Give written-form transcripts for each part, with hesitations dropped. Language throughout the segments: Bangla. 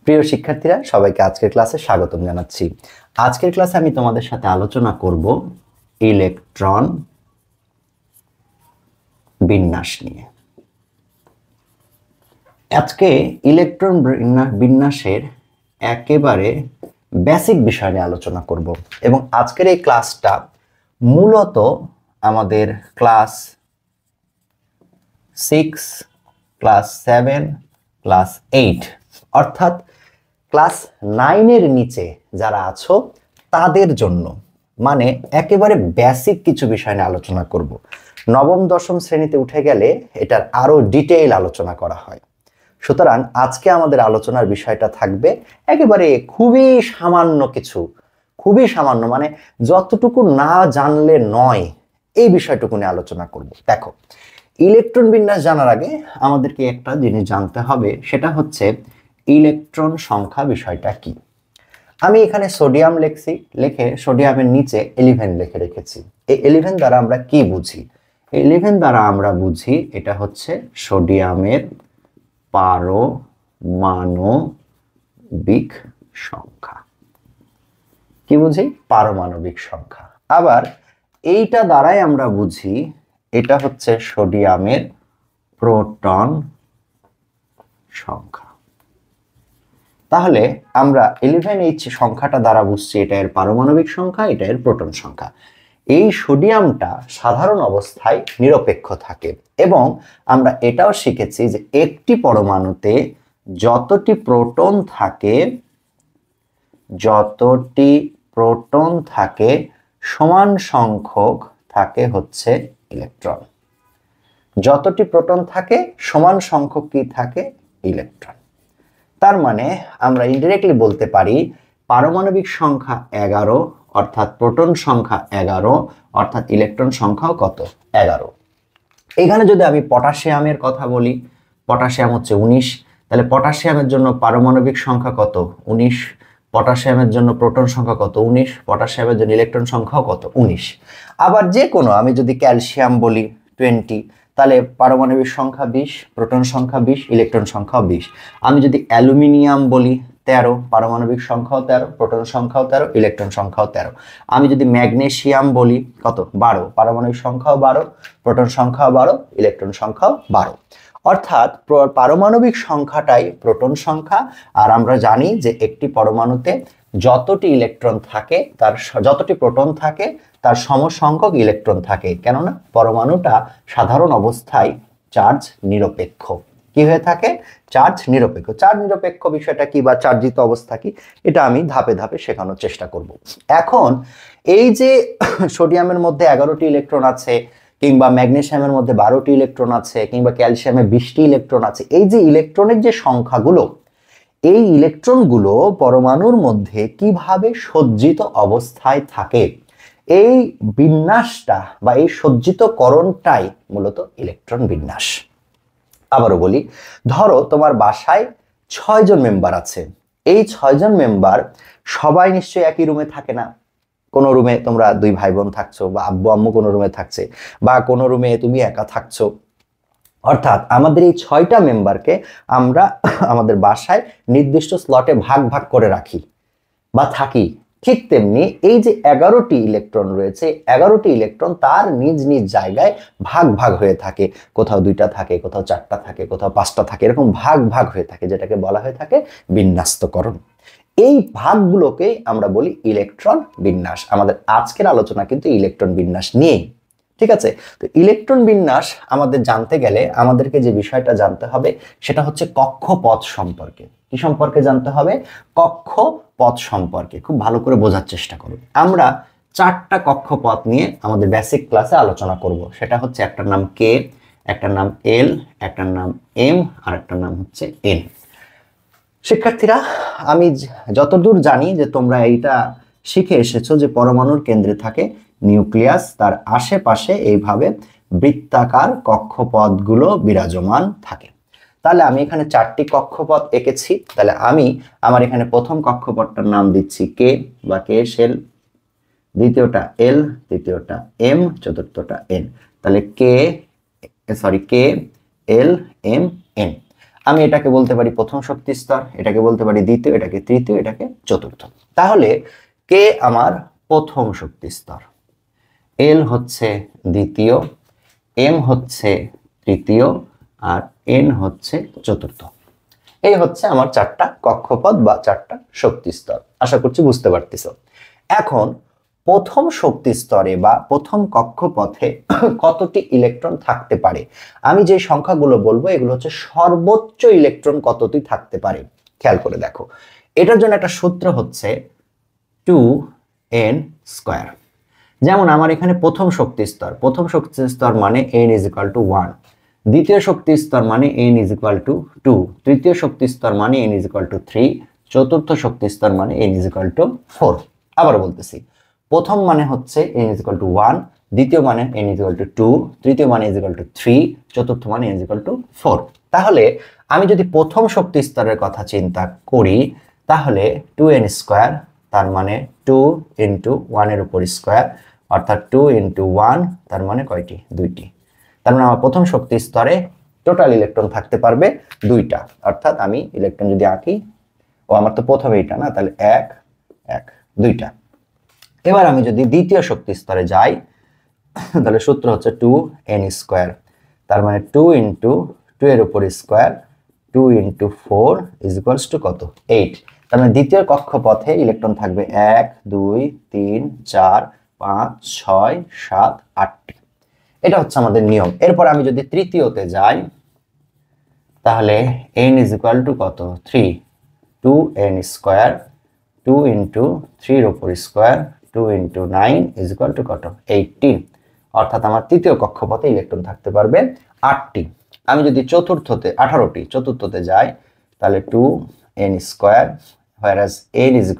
প্রিয় শিক্ষার্থীরা, সবাইকে আজকের ক্লাসে স্বাগতম জানাচ্ছি। আজকের ক্লাসে আমি তোমাদের সাথে আলোচনা করব ইলেকট্রন বিন্যাস নিয়ে। আজকে ইলেকট্রন বিন্যাসের একেবারে বেসিক বিষয় নিয়ে আলোচনা করব এবং আজকের এই ক্লাসটা মূলত আমাদের ক্লাস 6, ক্লাস 7, ক্লাস 8 অর্থাৎ ক্লাস 9 এর নিচে যারা আছো তাদের জন্য, মানে একেবারে বেসিক কিছু বিষয় নিয়ে আলোচনা করব। নবম দশম শ্রেণীতে উঠে গেলে এটার আরো ডিটেইল আলোচনা করা হয়। সুতরাং আজকে আমাদের আলোচনার বিষয়টা থাকবে একেবারে খুবই সামান্য কিছু, খুবই সামান্য, মানে যতটুকু না জানলে নয় এই বিষয়টুকু নিয়ে আলোচনা করব। দেখো, ইলেকট্রন বিন্যাস জানার আগে আমাদেরকে একটা জিনিস জানতে হবে, সেটা হচ্ছে ইলেকট্রন সংখ্যা বিষয়টা কি। আমি এখানে সোডিয়াম লিখছি, লিখে সোডিয়ামের নিচে 11 লিখে রেখেছি। এই 11 দ্বারা আমরা কি বুঝি? 11 দ্বারা আমরা বুঝি এটা হচ্ছে সোডিয়ামের পারমাণবিক সংখ্যা। কি বুঝি? পারমাণবিক সংখ্যা। আবার এইটা দ্বারাই আমরা বুঝি এটা হচ্ছে সোডিয়ামের প্রোটন সংখ্যা। তাহলে আমরা 11H সংখ্যাটা দ্বারা বুঝছি এটা এর পারমাণবিক সংখ্যা, এটা এর প্রোটন সংখ্যা। এই সোডিয়ামটা সাধারণ অবস্থায় নিরপেক্ষ থাকে এবং আমরা এটাও শিখেছি যে একটি পরমাণুতে যতটি প্রোটন থাকে সমান সংখ্যক থাকে হচ্ছে ইলেকট্রন। যতটি প্রোটন থাকে সমান সংখ্যক কি থাকে? ইলেকট্রন। তার মানে আমরা ইনডাইরেক্টলি বলতে পারি পারমাণবিক সংখ্যা 11 অর্থাৎ প্রোটন সংখ্যা 11 অর্থাৎ ইলেকট্রন সংখ্যাও কত? 11। এখানে যদি আমি পটাশিয়ামের কথা বলি, পটাশিয়াম হচ্ছে 19, তাহলে পটাশিয়ামের জন্য পারমাণবিক সংখ্যা কত? 19। পটাশিয়ামের জন্য প্রোটন সংখ্যা কত? 19। পটাশিয়ামের জন্য ইলেকট্রন সংখ্যাও কত? 19। আবার যে কোনো, আমি যদি ক্যালসিয়াম বলি 20, তাহলে পারমাণবিক সংখ্যা 20, প্রোটন সংখ্যা 20, ইলেকট্রন সংখ্যাও 20। আমি যদি অ্যালুমিনিয়াম বলি 13, পারমাণবিক সংখ্যাও 13, প্রোটন সংখ্যাও 13, ইলেকট্রন সংখ্যাও 13। আমি যদি ম্যাগনেসিয়াম বলি কত? 12, পারমাণবিক সংখ্যাও 12, প্রোটন সংখ্যাও 12, ইলেকট্রন সংখ্যাও 12। অর্থাৎ পারমাণবিক সংখ্যাটাই প্রোটন সংখ্যা। আর আমরা জানি যে একটি পরমাণুতে যতটি ইলেকট্রন থাকে তার যতটি প্রোটন থাকে তার সমসংখ্যক ইলেকট্রন থাকে, কেননা পরমাণুটা সাধারণ অবস্থায় চার্জ নিরপেক্ষ। কি হয়ে থাকে? চার্জ নিরপেক্ষ। চার্জ নিরপেক্ষ বিষয়টা কি বা চার্জিত অবস্থা কি, এটা আমি ধাপে ধাপে শেখানোর চেষ্টা করব। এখন এই যে সোডিয়ামের মধ্যে 11টি ইলেকট্রন আছে, কিংবা ম্যাগনেসিয়ামের মধ্যে 12টি ইলেকট্রন আছে, কিংবা ক্যালসিয়ামে 20টি ইলেকট্রন আছে, এই যে ইলেকট্রনের যে সংখ্যাগুলো, এই ইলেকট্রনগুলো পরমাণুর মধ্যে কিভাবে সজ্জিত অবস্থায় থাকে, এই বিন্যাসটা বা এই সজ্জিতকরণটাই মূলত ইলেকট্রন বিন্যাস। আবারও বলি, ধরো তোমার বাসায় 6 জন মেম্বার আছে। এই 6 জন মেম্বার সবাই নিশ্চয়ই একই রুমে থাকে না। কোনো রুমে তোমরা 2 ভাই বোন থাকছো, বা আব্বু আম্মু কোনো রুমে থাকছে, বা কোনো রুমে তুমি একা থাকছো। অর্থাৎ আমাদের এই 6টা মেম্বারকে আমরা আমাদের বাসায় নির্দিষ্ট স্লটে ভাগ ভাগ করে রাখি বা থাকি। ঠিক তেমনি এই যে 11টি ইলেকট্রন রয়েছে, 11টি ইলেকট্রন তার নিজ নিজ জায়গায় ভাগ ভাগ হয়ে থাকে। কোথাও 2টা থাকে, কোথাও 4টা থাকে, কোথাও 5টা থাকে, এরকম ভাগ ভাগ হয়ে থাকে, যেটাকে বলা হয়ে থাকে বিন্যস্তকরণ। এই ভাগগুলোকে আমরা বলি ইলেকট্রন বিন্যাস। আমাদের আজকের আলোচনা কিন্তু ইলেকট্রন বিন্যাস নিয়ে। ঠিক আছে? তো ইলেকট্রন বিন্যাস আমাদের জানতে গেলে আমাদেরকে যে বিষয়টা জানতে হবে সেটা হচ্ছে কক্ষপথ সম্পর্কে। কি সম্পর্কে জানতে হবে? কক্ষপথ সম্পর্কে। খুব ভালো করে বোঝার চেষ্টা করো। আমরা 4টা কক্ষপথ নিয়ে আমাদের বেসিক ক্লাসে আলোচনা করব। সেটা হচ্ছে একটার নাম কে, একটার নাম এল, একটার নাম এম, আর একটার নাম হচ্ছে এন। শিক্ষার্থীরা, আমি যতদূর জানি যে তোমরা এইটা শিখে এসেছো যে পরমাণুর কেন্দ্রে থাকে নিউক্লিয়াস, তার আশেপাশে এইভাবে বৃত্তাকার কক্ষপথগুলো বিরাজমান থাকে। তাহলে আমি এখানে 4টি কক্ষপথ এঁকেছি। তাহলে আমি আমার এখানে প্রথম কক্ষপথটার নাম দিচ্ছি কে বা কে শেল, দ্বিতীয়টা এল, তৃতীয়টা এম, চতুর্থটা এন। তাহলে কে এল এম এন। আমি এটাকে বলতে পারি প্রথম শক্তি স্তর, এটাকে বলতে পারি দ্বিতীয়, এটাকে তৃতীয়, এটাকে চতুর্থ। তাহলে কে আমার প্রথম শক্তি স্তর, এল হচ্ছে দ্বিতীয়, এম হচ্ছে তৃতীয়, আর এন হচ্ছে চতুর্থ। এই হচ্ছে আমার চারটা কক্ষপথ বা চারটা শক্তি স্তর। আশা করছি বুঝতে পারতেছো। এখন প্রথম শক্তি স্তরে বা প্রথম কক্ষপথে কতটি ইলেকট্রন থাকতে পারে, আমি যে সংখ্যাগুলো বলবো এগুলো হচ্ছে সর্বোচ্চ ইলেকট্রন কতটি থাকতে পারে। খেয়াল করে দেখো, এটার জন্য একটা সূত্র হচ্ছে 2n²। যেমন আমার এখানে প্রথম শক্তি স্তর মানে n = 1, দ্বিতীয় শক্তি স্তর মানে n = 2, তৃতীয় শক্তি স্তর মানে n = 3, চতুর্থ শক্তি স্তর মানে n = 4। আবার বলতেছি, প্রথম মানে হচ্ছে n = 1, দ্বিতীয় মানে n = 2, তৃতীয় মানে n = 3, চতুর্থ মানে n = 4। তাহলে আমি যদি প্রথম শক্তি স্তরের কথা চিন্তা করি তাহলে 2n², তার মানে 2 × 1 এর উপর স্কয়ার, অর্থাৎ 2 × 1, তার মানে কয়টি? দুইটি। তার মানে আমার প্রথম শক্তি স্তরে টোটাল ইলেকট্রন থাকতে পারবে দুইটা। অর্থাৎ আমি ইলেকট্রন যদি আঁকি, আমার তো প্রথমে এটা না, তাহলে 1 1 দুইটা। এবার আমি যদি দ্বিতীয় শক্তি স্তরে যাই তাহলে সূত্র হচ্ছে 2n², তার মানে 2 × 2 এর উপর স্কয়ার, 2 × 4 = কত? 8। তার মানে দ্বিতীয় কক্ষপথে ইলেকট্রন থাকবে 1 2 3 4 5 6 7 8টি। এটা হচ্ছে আমাদের নিয়ম। এরপর আমি যদি তৃতীয়তে যাই তাহলে n = কত? 3, 2n², 2 × 3 এর উপর স্কয়ার, 2 × 9 = কত? 18। অর্থাৎ আমার তৃতীয় কক্ষপথে ইলেকট্রন থাকতে পারবে 8টি। আমি যদি চতুর্থতে 18টি, চতুর্থতে যাই তাহলে 2n², whereas n =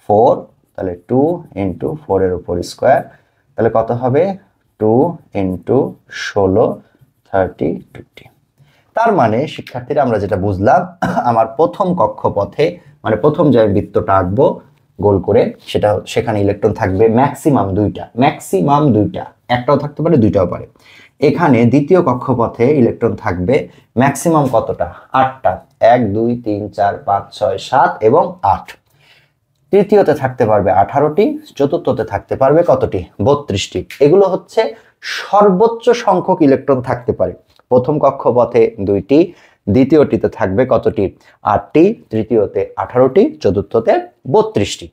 4, তাহলে 2 × 4 এর উপর স্কয়ার, তাহলে কত হবে? 2 × 16 32টি। তার মানে শিক্ষার্থীরা আমরা যেটা বুঝলাম, আমার প্রথম কক্ষপথে মানে প্রথম যে বৃত্তটা আঁকবো গোল করে সেখানে ইলেকট্রন থাকবে ম্যাক্সিমাম দুইটা, একটাও থাকতে পারে, দুইটাও পারে। এখানে দ্বিতীয় কক্ষপথে ইলেকট্রন থাকবে ম্যাক্সিমাম কতটা? 8টা, 1 2 3 4 5 6 7 এবং 8। তৃতীয়তে থাকতে পারবে 18টি, চতুর্থতে থাকতে পারবে কতটি? 32টি। এগুলো হচ্ছে সর্বোচ্চ সংখ্যক ইলেকট্রন থাকতে পারে। প্রথম কক্ষপথে 2টি, দ্বিতীয়টিতে থাকবে কতটি? 8টি, তৃতীয়তে 18টি, চতুর্থতে 32টি।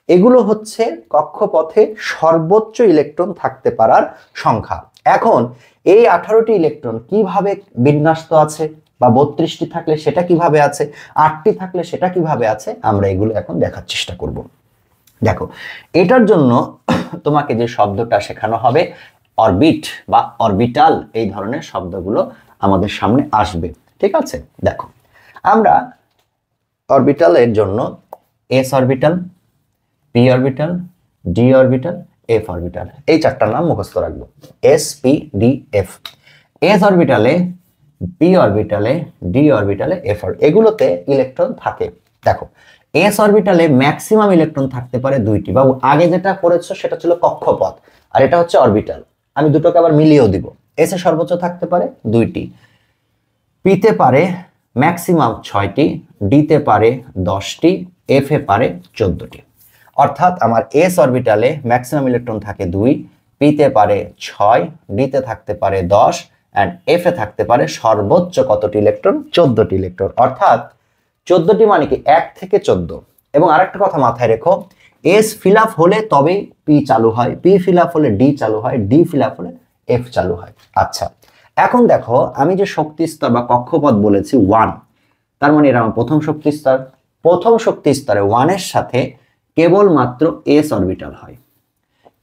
এগুলো হচ্ছে কক্ষপথে সর্বোচ্চ ইলেকট্রন থাকতে পারার সংখ্যা। এখন এই 18টি ইলেকট্রন কিভাবে বিন্যস্ত আছে, বা 32টি থাকলে সেটা কিভাবে আছে, 8টি থাকলে সেটা কিভাবে আছে, আমরা এগুলো এখন দেখার চেষ্টা করব। দেখো, এটার জন্য তোমাকে যে শব্দটা শেখানো হবে অরবিট বা অরবিটাল, এই ধরনের শব্দগুলো আমাদের সামনে আসবে। ঠিক আছে? দেখো, আমরা অরবিটালের জন্য s orbital, p orbital, d orbital, f orbital, এই চারটার নাম মুখস্থ রাখবো। s p d f। s অরবিটালে, p অরবিটালে, d অরবিটালে, f এগুলোতে ইলেকট্রন থাকে। দেখো, s অরবিটালে ম্যাক্সিমাম ইলেকট্রন থাকতে পারে 2টি, বা আগে যেটা করেছো সেটা ছিল কক্ষপথ, আর এটা হচ্ছে অরবিটাল। আমি দুটোকে আবার মিলিয়েও দিব। s এ সর্বোচ্চ থাকতে পারে 2টি, p তে পারে ম্যাক্সিমাম 6টি, d তে পারে 10টি, f এ পারে 14টি। অর্থাৎ আমার s অরবিটালে ম্যাক্সিমাম ইলেকট্রন থাকে 2, p তে পারে 6, d তে থাকতে পারে 10 এন্ড f এ থাকতে পারে সর্বোচ্চ কতটি ইলেকট্রন? 14টি ইলেকট্রন। অর্থাৎ 14টি মানে কি 1 থেকে 14। এবং আরেকটা কথা মাথায় রেখো, s ফিল আপ হলে তবেই p চালু হয়, p ফিল আপ হলে d চালু হয়, d ফিল আপ হলে f চালু হয়। আচ্ছা, এখন দেখো, আমি যে শক্তি স্তর বা কক্ষপথ বলেছি 1, তার মানে এটা আমার প্রথম শক্তি স্তর। প্রথম শক্তি স্তরে 1 এর সাথে কেবলমাত্র s অরবিটাল হয়।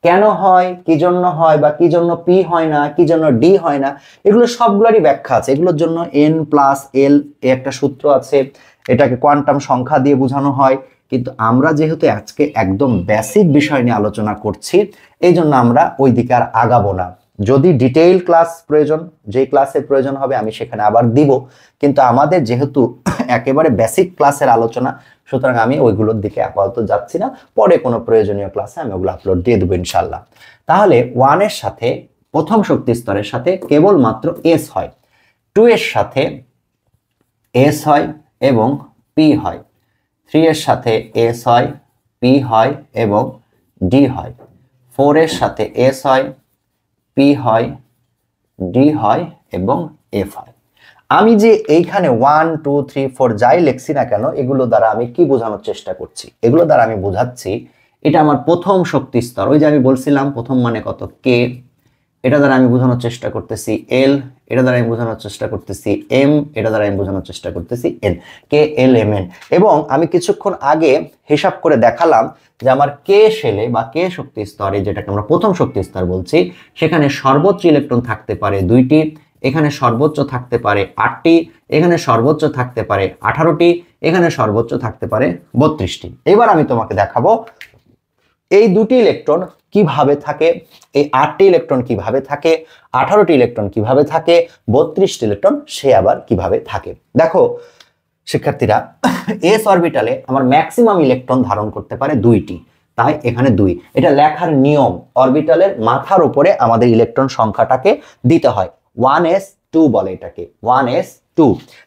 কেন হয়, কি জন্য হয়, বা কি জন্য p হয় না, কি জন্য d হয় না, এগুলো সবগুলোরই ব্যাখ্যা আছে। এগুলোর জন্য n + l একটা সূত্র আছে, এটাকে কোয়ান্টাম সংখ্যা দিয়ে বোঝানো হয়। কিন্তু আমরা যেহেতু আজকে একদম বেসিক বিষয় নিয়ে আলোচনা করছি, এই জন্য আমরা ওই দিকে আর আগাবো না। যদি ডিটেইল ক্লাস প্রয়োজন, যে ক্লাসের প্রয়োজন হবে আমি সেখানে আবার দিব, কিন্তু আমাদের যেহেতু একেবারে বেসিক ক্লাসের আলোচনা, সুতরাং আমি ওইগুলোর দিকে আপাতত যাচ্ছি না। পরে কোনো প্রয়োজনীয় ক্লাসে আমি ওগুলো আপলোড দিয়ে দেবো ইনশাল্লাহ। তাহলে 1 এর সাথে, প্রথম শক্তি স্তরের সাথে কেবলমাত্র s হয়, 2 এর সাথে এস হয় এবং পি হয়, 3 এর সাথে এস হয়, পি হয় এবং ডি হয়, 4 এর সাথে এস হয়, পি হয়, ডি হয় এবং এফ হয়। আমি যে এইখানে 1 2 3 4 যাই লিখছি না কেন, এগুলো দ্বারা আমি কি বোঝানোর চেষ্টা করছি? এগুলো দ্বারা আমি বোঝাচ্ছি এটা আমার প্রথম শক্তি স্তর। ওই যে আমি বলছিলাম প্রথম মানে কত, কে। এটা দ্বারা আমি বোঝানোর চেষ্টা করতেছি এল, এটা দ্বারা আমি বোঝানোর চেষ্টা করতেছি এম, এটা দ্বারা আমি বোঝানোর চেষ্টা করতেছি এন, কে এল এম এন। এবং আমি কিছুক্ষণ আগে হিসাব করে দেখালাম যে আমার কে শেলে বা কে শক্তি স্তরে, যেটাকে আমরা প্রথম শক্তি স্তর বলছি, সেখানে সর্বোচ্চ ইলেকট্রন থাকতে পারে 2টি, এখানে সর্বোচ্চ থাকতে পারে 8টি, এখানে সর্বোচ্চ থাকতে পারে 18টি, এখানে সর্বোচ্চ থাকতে পারে 32টি। এবার আমি তোমাকে দেখাবো এই 2টি ইলেকট্রন কিভাবে থাকে, এই 8টি ইলেকট্রন কিভাবে থাকে, 18টি ইলেকট্রন কিভাবে থাকে, 32টি ইলেকট্রন সে আবার কিভাবে থাকে। দেখো শিক্ষার্থীরা, এস অরবিটালে আমার ম্যাক্সিমাম ইলেকট্রন ধারণ করতে পারে 2টি, তাই এখানে 2। এটা লেখার নিয়ম, অরবিটালের মাথার উপরে আমাদের ইলেকট্রন সংখ্যাটাকে দিতে হয়, 1s2 বলে এটাকে, 1s2।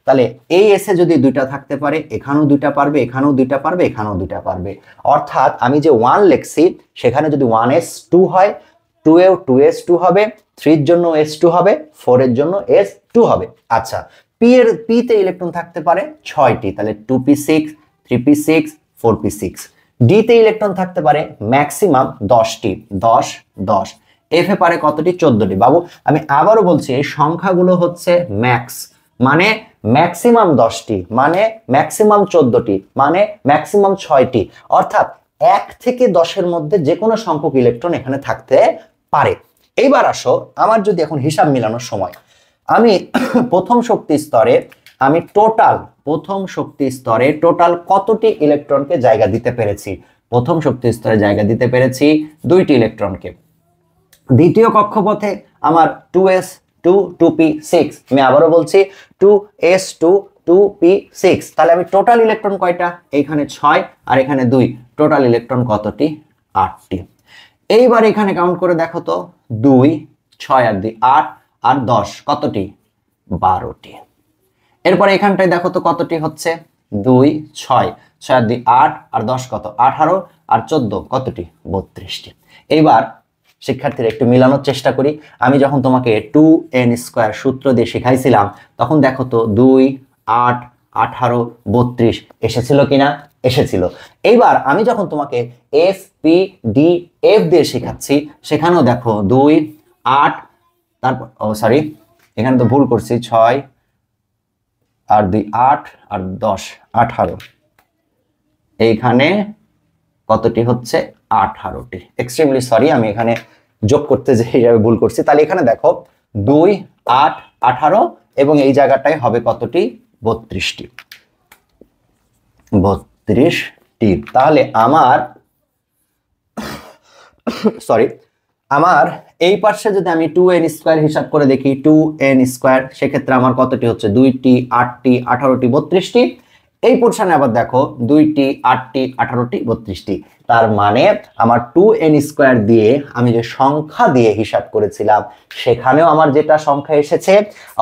তাহলে এই এসে যদি 2টা থাকতে পারে, এখানেও 2টা পারবে, এখানেও 2টা পারবে, এখানেও 2টা পারবে। অর্থাৎ আমি যে 1 লিখছি সেখানে যদি 1s2 হয়, 2 এও 2s2 হবে, 3 এর জন্য s2 হবে, 4 এর জন্য s2 হবে। আচ্ছা, পি তে ইলেকট্রন থাকতে পারে 6টি, তাহলে 2p6, 3p6, 4p6। ডি তে ইলেকট্রন থাকতে পারে ম্যাক্সিমাম 10টি, 10 10। এফ এ পারে কতটি? 14টি। বাবু আমি আবারও বলছি, এই সংখ্যাগুলো হচ্ছে ম্যাক্স, মানে ম্যাক্সিমাম 10টি, মানে ম্যাক্সিমাম 14টি, মানে ম্যাক্সিমাম 6টি। অর্থাৎ 1 থেকে 10-এর মধ্যে যে কোনো সংখ্যক ইলেকট্রন এখানে থাকতে পারে। এইবার আসো, আমার যদি এখন হিসাব মিলানোর সময়, আমি প্রথম শক্তি স্তরে আমি প্রথম শক্তি স্তরে টোটাল কতটি ইলেকট্রনকে জায়গা দিতে পেরেছি? প্রথম শক্তি স্তরে জায়গা দিতে পেরেছি 2টি ইলেকট্রনকে। দ্বিতীয় কক্ষপথে আমার 2s2 2p6, আমি আবারও বলছি 2s2 2p6। তাহলে আমি টোটাল ইলেকট্রন কয়টা? এইখানে 6 আর এখানে 2, টোটাল ইলেকট্রন কতটি? 8টি। এইবার এখানে কাউন্ট করে দেখো তো, 2 6 আর 2 8 আর 10 কতটি? 12টি। এরপর এখানটায় দেখো তো কতটি হচ্ছে? 2 6 6 আর 2 8 আর 10 কত? 18 আর 14 কতটি? 32টি। এইবার শিক্ষার্থীরা একটু মিলানোর চেষ্টা করি। আমি যখন তোমাকে 2n² সূত্র দিয়ে শিখাইছিলাম তখন দেখো তো 2 8 18 32 এসেছিল কিনা? এসেছিল। এইবার আমি যখন তোমাকে এস পি ডি এফ দিয়ে শেখাচ্ছি সেখানেও দেখো 2 8, তারপর সরি এখানে তো ভুল করছি, 6 আর 2 8 আর 10 18, এইখানে কতটি হচ্ছে? 18টি। এক্সট্রিমলি সরি, আমি এখানে যোগ করতে যে হিসাবে ভুল করছি। তাহলে এখানে দেখো 2 8 18 এবং এই জায়গাটায় হবে কতটি? 32টি। 32টি। তাহলে আমার আমার এই পাশে যদি আমি 2n² হিসাব করে দেখি, 2n², সেক্ষেত্রে আমার কতটি হচ্ছে? 2টি 8টি 18টি 32টি। এই পোর্শনে আবার দেখো 2টি 8টি 18টি 32টি। তার মানে আমার 2n² দিয়ে আমি যে সংখ্যা দিয়ে হিসাব করেছিলাম সেখানেও আমার যেটা সংখ্যা এসেছে,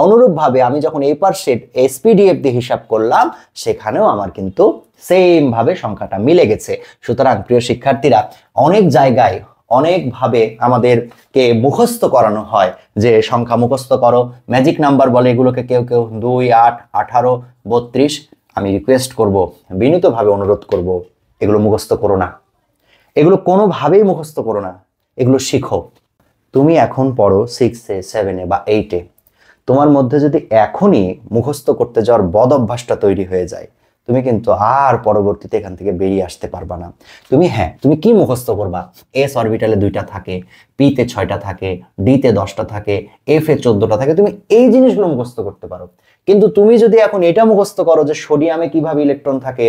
অনুরূপভাবে আমি যখন এই পাশে এসপিডিএফ দিয়ে হিসাব করলাম সেখানেও আমার কিন্তু সেম ভাবে সংখ্যাটা মিলে গেছে। সুতরাং প্রিয় শিক্ষার্থীরা, অনেক জায়গায় অনেকভাবে আমাদেরকে মুখস্থ করানো হয় যে সংখ্যা মুখস্থ করো, ম্যাজিক নাম্বার বলে এগুলোকে কেউ কেউ, 2 8 18 32। আমি রিকোয়েস্ট করব, বিনীতভাবে অনুরোধ করব, এগুলো মুখস্থ করো না, এগুলো কোনোভাবেই মুখস্থ করো না, এগুলো শিখো। তুমি এখন পড়ো 6-এ 7-এ বা 8-এ, তোমার মধ্যে যদি এখনই মুখস্থ করতে যাওয়ার বদ অভ্যাসটা তৈরি হয়ে যায়, তুমি কিন্তু আর পরবর্তীতে এখান থেকে বেরিয়ে আসতে পারবা না। তুমি কি মুখস্থ করবা? এস অরবিটালে 2টা থাকে, পিতে 6টা থাকে, ডিতে 10টা থাকে, এফ এ 14টা থাকে, তুমি এই জিনিসগুলো মুখস্থ করতে পারো। কিন্তু তুমি যদি এখন এটা মুখস্থ করো যে সোডিয়ামে কিভাবে ইলেকট্রন থাকে,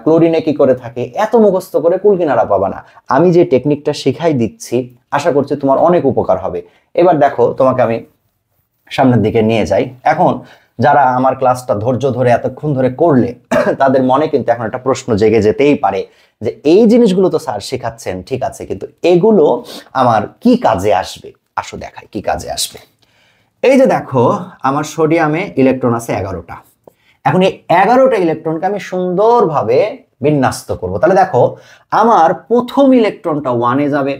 ক্লোরিনে কি করে থাকে, এত মুখস্থ করে কুল কিনারা পাবা না। আমি যে টেকনিকটা শেখাই দিচ্ছি আশা করছি তোমার অনেক উপকার হবে। এবার দেখো, তোমাকে আমি সামনের দিকে নিয়ে যাই। এখন যারা আমার ক্লাসটা ধৈর্য ধরে এতক্ষণ ধরে করলে তাদের মনে কিন্তু এখন একটা প্রশ্ন জেগে যেতেই পারে যে এই জিনিসগুলো তো স্যার শেখাচ্ছেন, ঠিক আছে, কিন্তু এগুলো আমার কি কাজে আসবে? আসো দেখাই কি কাজে আসবে। এই যে দেখো, আমার সোডিয়ামে ইলেকট্রন আছে 11টা। এখন এই 11টা ইলেকট্রনকে আমি সুন্দরভাবে বিন্যস্ত করব। তাহলে দেখো আমার প্রথম ইলেকট্রনটা 1-এ যাবে,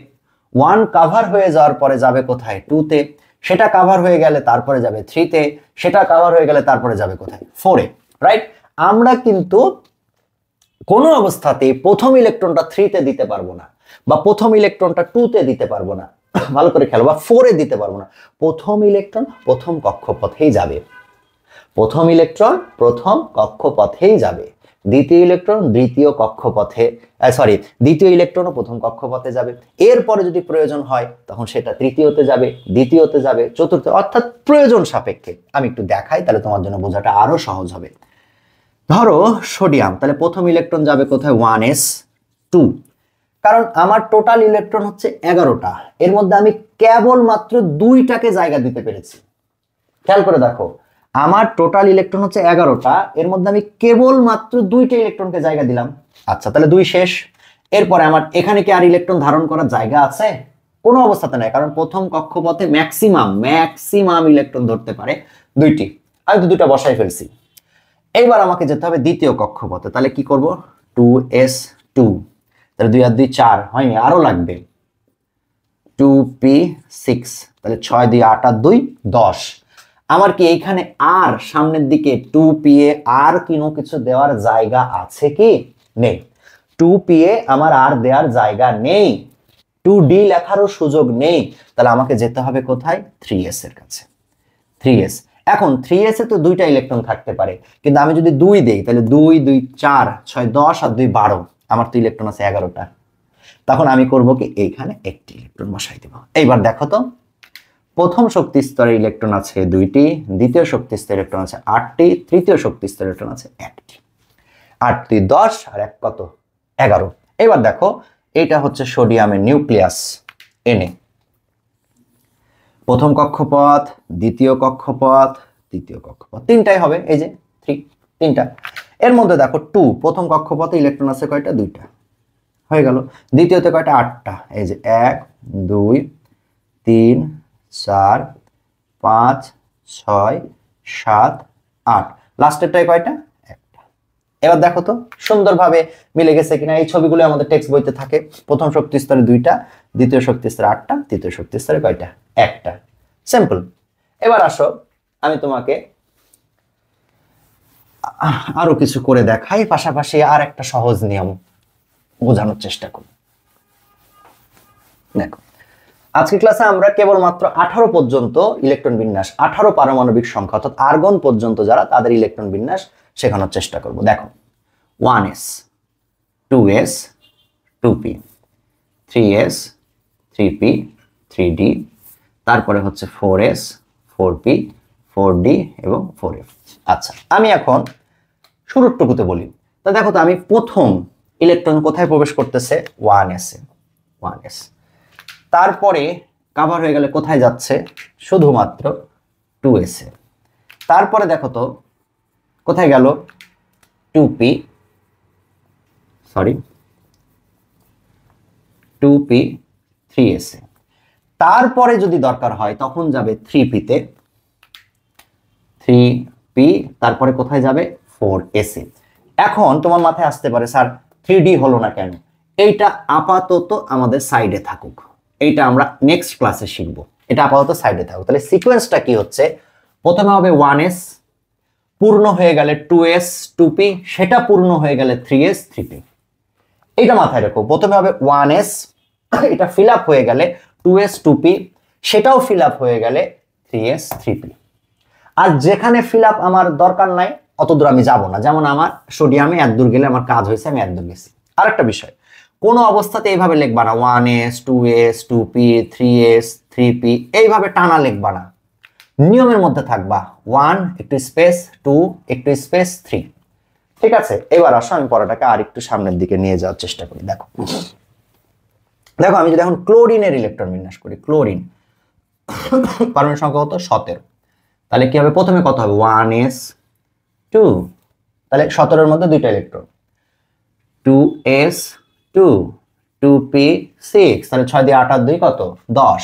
1 কভার হয়ে যাওয়ার পরে যাবে কোথায়? 2-তে, সেটা কভার হয়ে গেলে তারপরে যাবে 3-তে, সেটা কভার হয়ে গেলে তারপরে যাবে কোথায়? 4-এ, রাইট? আমরা কিন্তু কোনো অবস্থাতেই প্রথম ইলেকট্রনটা 3-তে দিতে পারবো না, বা প্রথম ইলেকট্রনটা 2-তে দিতে পারবো না, ভালো করে খেলো, বা 4-এ দিতে পারবো না। প্রথম ইলেকট্রন প্রথম কক্ষপথেই যাবে, প্রথম ইলেকট্রন প্রথম কক্ষপথেই যাবে, দ্বিতীয় ইলেকট্রন দ্বিতীয় কক্ষপথে, দ্বিতীয় ইলেকট্রনও প্রথম কক্ষপথে যাবে। এরপরে যদি প্রয়োজন হয় তখন সেটা তৃতীয়তে যাবে, দ্বিতীয়তে যাবে, চতুর্থ, অর্থাৎ প্রয়োজন সাপেক্ষে। আমি একটু দেখাই তাহলে তোমার জন্য বোঝাটা আরো সহজ হবে। ধরো সোডিয়াম, তাহলে প্রথম ইলেকট্রন যাবে কোথায়? 1s2, কারণ আমার টোটাল ইলেকট্রন হচ্ছে 11টা, এর মধ্যে আমি কেবলমাত্র 2টাকে জায়গা দিতে পেরেছি। খেয়াল করে দেখো, আমার টোটাল ইলেকট্রন হচ্ছে 11টা, এর মধ্যে আমি কেবলমাত্র 2টা ইলেকট্রনকে জায়গা দিলাম। আচ্ছা, তাহলে 2 শেষ। এরপরে আমার এখানে কি আর ইলেকট্রন ধারণ করার জায়গা আছে? কোনো অবস্থাতে নাই, কারণ প্রথম কক্ষপথে ম্যাক্সিমাম ইলেকট্রন ধরতে পারে 2টি। আমি তো 2টা বসাই ফেলছি। এইবার আমাকে যেতে হবে দ্বিতীয় কক্ষপথে, তাহলে কি করব? 2s2, তাহলে 2 আর 2 4, হয়নি, আরো লাগবে 2p6, তাহলে 6 2 8 আর 2 10। আমার কি এইখানে আর সামনের দিকে 2p এ আর কোনো কিছু দেওয়ার জায়গা আছে কি? নেই। 2p এ আমার আর দেওয়ার জায়গা নেই, 2d লেখারও সুযোগ নেই। তাহলে আমাকে যেতে হবে কোথায়? 3s এর কাছে। 3s, এখন 3s এ তো 2টা ইলেকট্রন থাকতে পারে, কিন্তু আমি যদি 2 দেই তাহলে 2 2 4 6 10 আর 2 12, আমার তো ইলেকট্রন আছে 11টা। তখন আমি করব কি? এইখানে একটি ইলেকট্রন বসাই দেব। এইবার দেখো তো, প্রথম শক্তি স্তরে ইলেকট্রন আছে 2টি, দ্বিতীয় শক্তি স্তরে ইলেকট্রন আছে 8টি, তৃতীয় শক্তি স্তরে ইলেকট্রন আছে 1টি। 8 2 10 আর 1 কত? 11। এবার দেখো, এটা হচ্ছে সোডিয়ামের নিউক্লিয়াস Na, প্রথম কক্ষপথ, দ্বিতীয় কক্ষপথ, তৃতীয় কক্ষপথ, তিনটাই হবে, এই যে 3, তিনটা। এর মধ্যে দেখো 2, প্রথম কক্ষপথে ইলেকট্রন আছে কয়টা? 2টা, হয়ে গেল। দ্বিতীয়তে কয়টা? 8টা, এই যে 1 2 3 4 5 6 7 8, লাস্টেরটায় কয়টা? একটা। এবার দেখো তো সুন্দরভাবে মিলে গেছে কিনা। এই ছবিগুলো আমাদের টেক্সট বইতে থাকে। প্রথম শক্তি স্তরে 2টা, দ্বিতীয় শক্তি স্তরে 8টা, তৃতীয় শক্তি স্তরে কয়টা? একটা। সিম্পল। এবার আসো, আমি তোমাকে আরো কিছু করে দেখাই, পাশাপাশি আর একটা সহজ নিয়ম বোঝানোর চেষ্টা করি। দেখো, আজকে ক্লাসে আমরা কেবলমাত্র 18 পর্যন্ত ইলেকট্রন বিন্যাস, 18 পারমাণবিক সংখ্যা অর্থাৎ আর্গন পর্যন্ত যারা, তাদের ইলেকট্রন বিন্যাস শেখানোর চেষ্টা করব। দেখো, 1s 2s 2p, 3s 3p 3d, তারপরে হচ্ছে 4s 4p 4d এবং 4f। আচ্ছা, আমি এখন শুরুর টুকুতে বলি। তা দেখো তো, আমি প্রথম ইলেকট্রন কোথায় প্রবেশ করতেছে? 1s এ, 1s। তারপরে কভার হয়ে গেলে কোথায় যাচ্ছে? শুধুমাত্র 2s এ। তারপরে দেখো তো কোথায় গেল? 2p 3s এ। তারপরে যদি দরকার হয় তখন যাবে 3p তে, 3p, তারপরে কোথায় যাবে? 4s এ। এখন তোমার মাথায় আসতে পারে, স্যার 3d হলো না কেন? এইটা আপাতত আমাদের সাইডে থাকুক, এইটা আমরা নেক্সট ক্লাসে শিখবো। এটা আপাতত সাইডে থাকুক। তাহলে সিকোয়েন্সটা কি হচ্ছে? প্রথমে হবে 1s, পূর্ণ হয়ে গেলে 2s 2p, সেটা পূর্ণ হয়ে গেলে 3s 3p। এটা মাথায় রাখো। প্রথমে হবে 1s, এটা ফিল আপ হয়ে গেলে 2s 2p, সেটাও ফিল আপ হয়ে গেলে 3s 3p। আর যেখানে ফিল আপ আমার দরকার নাই অতদূর আমি যাব না। যেমন আমার সোডিয়ামে এতদূর গেলে আমার কাজ হয়েছে, আমি এতদূর গেছি। আরেকটা বিষয়, কোনো অবস্থাতে এইভাবে লিখবা না 1s 2s 2p 3s 3p, এইভাবে টানা লিখবা না। নিয়মের মধ্যে থাকবা, 1 একটু স্পেস, 2 একটু স্পেস, 3। ঠিক আছে, এবার আসো আমি পড়াটাকে আর একটু সামনের দিকে নিয়ে যাওয়ার চেষ্টা করি। দেখো, আমি যদি এখন ক্লোরিনের ইলেকট্রন বিন্যাস করি, ক্লোরিন পারমাণবিক সংখ্যা কত? 17। তাহলে কি হবে? প্রথমে কত হবে? 1s 2, তাহলে 17 এর মধ্যে 2টা ইলেকট্রন, 2s 2 2p 6, তাহলে 6 দিয়ে 8 আর 2 কত? 10,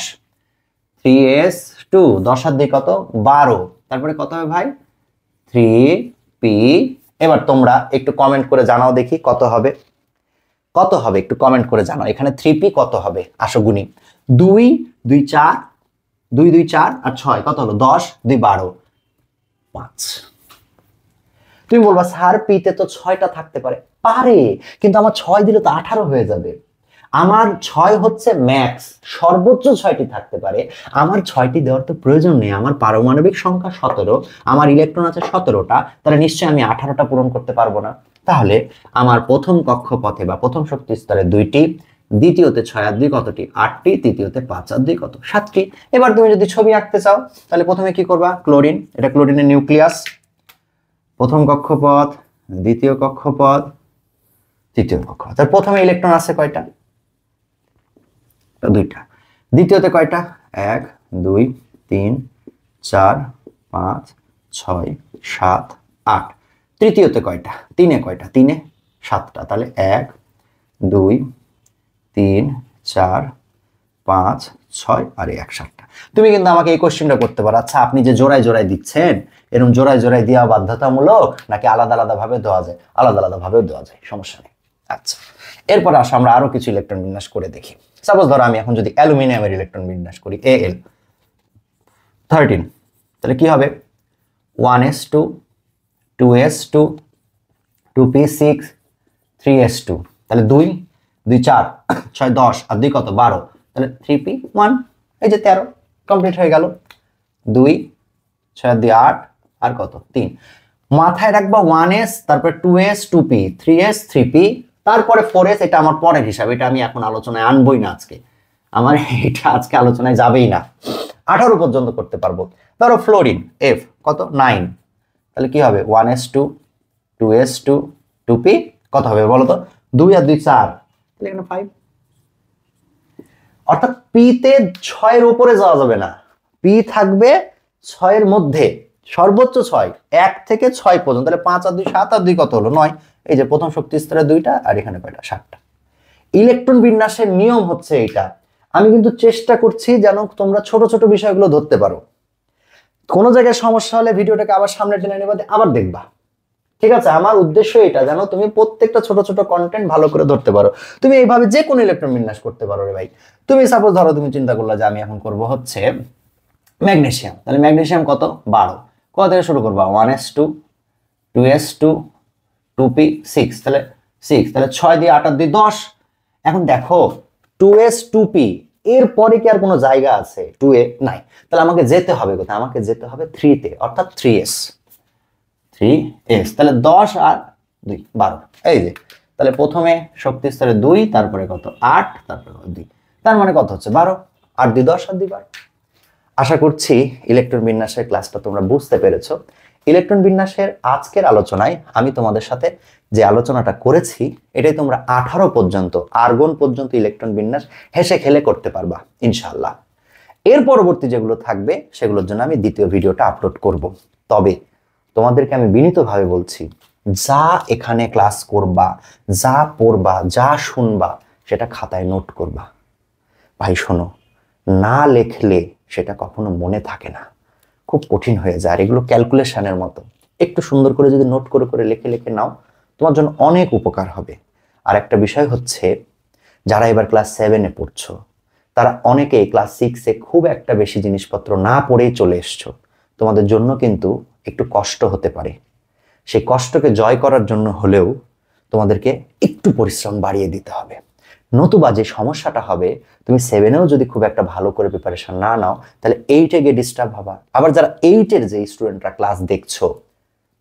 3s 2 10 আর 2 কত? 12, তারপরে কত হবে ভাই? 3 পি। এবার তোমরা একটু কমেন্ট করে জানাও দেখি কত হবে, কত হবে একটু কমেন্ট করে জানাও। এখানে 3p কত হবে, আসো গুনি। 2 2 4, 2 2 4 আর 6 কত হলো, 10 2 12 5। তুমি বলবা স্যার পিতে তো 6টা থাকতে পারে, পারে, কিন্তু আমার 6 দিলে তো 18 হয়ে যাবে। আমার 6 হচ্ছে ম্যাক্স, সর্বোচ্চ 6টি থাকতে পারে। আমার 6টি দেওয়ার তো প্রয়োজন নেই। আমার পারমাণবিক সংখ্যা 17, আমার ইলেকট্রন আছে 17টা, তাহলে নিশ্চয়ই আমি 18টা পূরণ করতে পারবো না। তাহলে আমার প্রথম কক্ষপথে বা প্রথম শক্তি স্তরে 2টি, দ্বিতীয়তে 6 আর 2 কতটি, 8টি, তৃতীয়তে 5 আর 2 কত, 7টি। এবার তুমি যদি ছবি আঁকতে চাও তাহলে প্রথমে কি করবা, ক্লোরিন, এটা ক্লোরিনের নিউক্লিয়াস, প্রথম কক্ষপথ, দ্বিতীয় কক্ষপথ, তৃতীয় কক্ষপথ। তার প্রথমে ইলেকট্রন আছে কয়টা, 2টা। দ্বিতীয়তে কয়টা, 1 2 3 4 5 6 7 8। তৃতীয়তে কয়টা, 3-এ কয়টা, 3-এ 7টা। তাহলে 1 2 3 4 5 6 আর 1 7টা। তুমি কিন্তু আমাকে এই কোশ্চেনটা করতে পারো, আচ্ছা আপনি যে জোড়ায় জোড়ায় দিচ্ছেন, এরকম জোড়ায় জোড়ায় দেওয়া বাধ্যতামূলক নাকি আলাদা আলাদা ভাবে দেওয়া যায়? আলাদা আলাদা ভাবেও দেওয়া যায়, সমস্যা নেই। আচ্ছা, এরপর আসো আমরা আরো কিছু ইলেকট্রন বিন্যাস করে দেখি। সাপোজ ধরো আমি এখন যদি অ্যালুমিনিয়ামের ইলেকট্রন বিন্যাস করি, Al13, তাহলে কি হবে, 1s2 2s2 2p6 3s2। তাহলে 2 2 4 6 10 আর 2 কত, 12। তাহলে 3p1, এই যে 13, কমপ্লিট হয়ে গেল। 2 6 আর 2 8 আর কত, 3। মাথায় রাখবা 1s, তারপরে 2s 2p, 3s 3p, তারপরে 4s। এটা আমার পরের হিসাব, এটা আমি এখন আলোচনায় আনবই না আজকে, আমার এটা আজকে আলোচনায় যাবেই না। 18 পর্যন্ত করতে পারবো। ধরো ফ্লোরিন, F কত, 9। তাহলে কি হবে, 1s2 2s2 2p কত হবে বলো তো, 2 আর 2 4, তাহলে এখানে 5। অর্থাৎ পি তে 6 এর উপরে যাওয়া যাবে না, পি থাকবে 6 এর মধ্যে, সর্বোচ্চ 6, 1 থেকে 6 পর্যন্ত। তাহলে 5 আর 2 7 আর 2 কত হলো, 9। এই যে প্রথম শক্তি স্তরে 2টা আর এখানে কয়টা, 7টা। ইলেকট্রন বিন্যাসের নিয়ম হচ্ছে এইটা। আমি কিন্তু চেষ্টা করছি যেন তোমরা ছোট ছোট বিষয়গুলো ধরতে পারো। কোনো জায়গায় সমস্যা হলে ভিডিওটাকে আবার সামনে টেনে নেবা, আবার দেখবা, ঠিক আছে? আমার উদ্দেশ্য এটা যেন তুমি প্রত্যেকটা ছোট ছোট কন্টেন্ট ভালো করে ধরতে পারো। তুমি এইভাবে যে কোনো ইলেকট্রন বিন্যাস করতে পারো রে ভাই। তুমি সাপোজ ধরো তুমি চিন্তা করলা যে আমি এখন করব হচ্ছে ম্যাগনেসিয়াম, তাহলে ম্যাগনেসিয়াম কত, 12। কোথা থেকে শুরু করবা, 1s2 2s2 2p6, তাহলে 6, তাহলে 6 দিয়ে 8 আর 2 10। এখন দেখো 2s 2p এর পরে কি আর কোনো জায়গা আছে, 2a নাই। তাহলে আমাকে যেতে হবে কোথায়, আমাকে যেতে হবে 3 তে, অর্থাৎ 3s। তাহলে 10 আর 2 12। এই যে তাহলে প্রথমে শক্তি স্তরে 2, তারপরে কত 8, তারপরে 2, তার মানে কত হচ্ছে 12, 8 2 10 আর 2 12। আশা করছি ইলেকট্রন বিন্যাসের ক্লাসটা তোমরা বুঝতে পেরেছো। ইলেকট্রন বিন্যাসের আজকের আলোচনায় আমি তোমাদের সাথে যে আলোচনাটা করেছি, এটাই তোমরা 18 পর্যন্ত, আর্গন পর্যন্ত ইলেকট্রন বিন্যাস হেসে খেলে করতে পারবা ইনশাআল্লাহ। এর পরবর্তী যেগুলো থাকবে সেগুলোর জন্য আমি দ্বিতীয় ভিডিওটা আপলোড করব। তবে তোমাদেরকে আমি বিনীতভাবে বলছি, যা এখানে ক্লাস করবা, যা পড়বা, যা শুনবা, সেটা খাতায় নোট করবা। ভাই শোনো, না লেখলে সেটা কখনো মনে থাকে না, খুব কঠিন হয়ে যায়। আর এগুলো ক্যালকুলেশনের মতো, একটু সুন্দর করে যদি নোট করে করে লিখে লিখে নাও, তোমার জন্য অনেক উপকার হবে। আর একটা বিষয় হচ্ছে, যারা এবার ক্লাস 7-এ পড়ছো, তারা অনেকেই ক্লাস 6-এ খুব একটা বেশি জিনিসপত্র না পড়েই চলে এসছো। তোমাদের জন্য কিন্তু একটু কষ্ট হতে পারে। সেই কষ্টকে জয় করার জন্য হলেও তোমাদেরকে একটু পরিশ্রম বাড়িয়ে দিতে হবে। নতুবা যে সমস্যাটা হবে, তুমি 7-এও যদি খুব একটা ভালো করে প্রিপারেশন না নাও, তাহলে 8-এ গিয়ে ডিস্টার্ব হবা। আবার যারা 8-এর যে স্টুডেন্টরা ক্লাস দেখছো,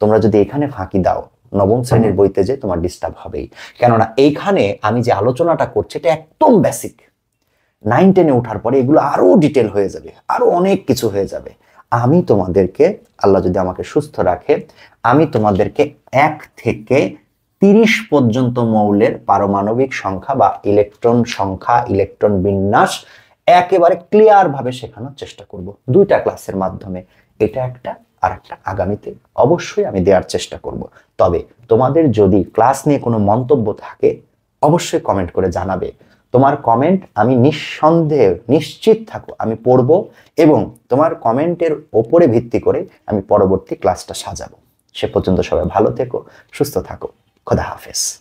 তোমরা যদি এখানে ফাঁকি দাও, 9ম শ্রেণীর বইতে যে তোমার ডিস্টার্ব হবেই। কেননা এইখানে আমি যে আলোচনাটা করছি এটা একদম বেসিক। 9-10-এ ওঠার পরে এগুলো আরো ডিটেল হয়ে যাবে, আরো অনেক কিছু হয়ে যাবে। আমি তোমাদেরকে, আল্লাহ যদি আমাকে সুস্থ রাখে, আমি তোমাদেরকে 1 থেকে 30 পর্যন্ত মৌলের পারমাণবিক সংখ্যা বা ইলেকট্রন সংখ্যা, ইলেকট্রন বিন্যাস একেবারে ক্লিয়ার ভাবে শেখানোর চেষ্টা করব 2টা ক্লাসের মাধ্যমে। এটা একটা, আর একটা আগামীতে অবশ্যই আমি দেওয়ার চেষ্টা করব। তবে তোমাদের যদি ক্লাস নিয়ে কোনো মন্তব্য থাকে, অবশ্যই কমেন্ট করে জানাবে। তোমার কমেন্ট আমি নিঃসন্দেহে, নিশ্চিত থাকো, আমি পড়ব এবং তোমার কমেন্টের ওপরে ভিত্তি করে আমি পরবর্তী ক্লাসটা সাজাবো। সে পর্যন্ত সবাই ভালো থেকো, সুস্থ থাকো। খোদা হাফেজ।